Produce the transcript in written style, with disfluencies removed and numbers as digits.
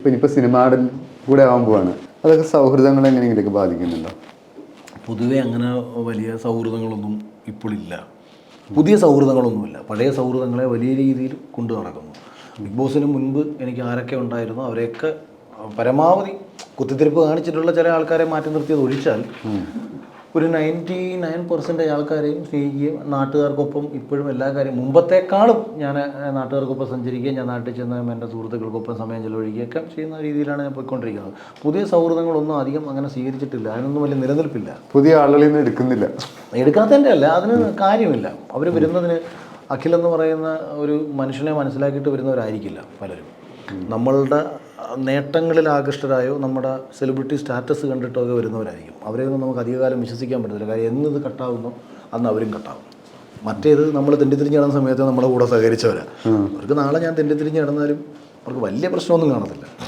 ഇപ്പം ഇനിയിപ്പോൾ സിനിമാടൻ കൂടെ ആവാൻ പോവാണ്, അതൊക്കെ സൗഹൃദങ്ങൾ എങ്ങനെയെങ്കിലൊക്കെ ബാധിക്കുന്നുണ്ടോ? പൊതുവെ അങ്ങനെ വലിയ സൗഹൃദങ്ങളൊന്നും ഇപ്പോഴില്ല. പുതിയ സൗഹൃദങ്ങളൊന്നുമില്ല. പഴയ സൗഹൃദങ്ങളെ വലിയ രീതിയിൽ കൊണ്ടു നടക്കുന്നു. ബിഗ് ബോസിന് മുൻപ് എനിക്ക് ആരൊക്കെ ഉണ്ടായിരുന്നു അവരെയൊക്കെ പരമാവധി കുത്തിത്തിരിപ്പ് കാണിച്ചിട്ടുള്ള ചില ആൾക്കാരെ മാറ്റി നിർത്തിയത് ഒഴിച്ചാൽ ഒരു 99% ആൾക്കാരെയും സ്നേഹിക്കുകയും നാട്ടുകാർക്കൊപ്പം ഇപ്പോഴും എല്ലാ കാര്യം മുമ്പത്തേക്കാളും ഞാൻ നാട്ടുകാർക്കൊപ്പം സഞ്ചരിക്കുകയും ഞാൻ നാട്ടിൽ ചെന്ന് എൻ്റെ സുഹൃത്തുക്കൾക്കൊപ്പം സമയം ചെലവഴിക്കുകയൊക്കെ ചെയ്യുന്ന രീതിയിലാണ് ഞാൻ പോയിക്കൊണ്ടിരിക്കുന്നത്. പുതിയ സൗഹൃദങ്ങളൊന്നും അധികം അങ്ങനെ സ്വീകരിച്ചിട്ടില്ല. അതിനൊന്നും വലിയ നിലനിൽപ്പില്ല. പുതിയ ആളുകളിൽ നിന്ന് എടുക്കാത്തതിൻ്റെ അല്ല, അതിന് കാര്യമില്ല. അവർ വരുന്നതിന് അഖിലെന്ന് പറയുന്ന ഒരു മനുഷ്യനെ മനസ്സിലാക്കിയിട്ട് വരുന്നവരായിരിക്കില്ല പലരും. നമ്മളുടെ നേട്ടങ്ങളിൽ ആകൃഷ്ടരായോ നമ്മുടെ സെലിബ്രിറ്റി സ്റ്റാറ്റസ് കണ്ടിട്ടൊക്കെ വരുന്നവരായിരിക്കും. അവരെയൊന്നും നമുക്ക് അധികകാലം വിശ്വസിക്കാൻ പറ്റത്തില്ല. കാര്യം എന്നത് കട്ടാവുന്നു അന്ന് അവരും കട്ടാവും. മറ്റേത് നമ്മൾ തെണ്ടിത്തിരിഞ്ഞ് കിടന്ന സമയത്ത് നമ്മുടെ കൂടെ സഹകരിച്ചവരാണ്. അവർക്ക് നാളെ ഞാൻ തെണ്ടിത്തിരിഞ്ഞ് കിടന്നാലും അവർക്ക് വലിയ പ്രശ്നമൊന്നും കാണത്തില്ല.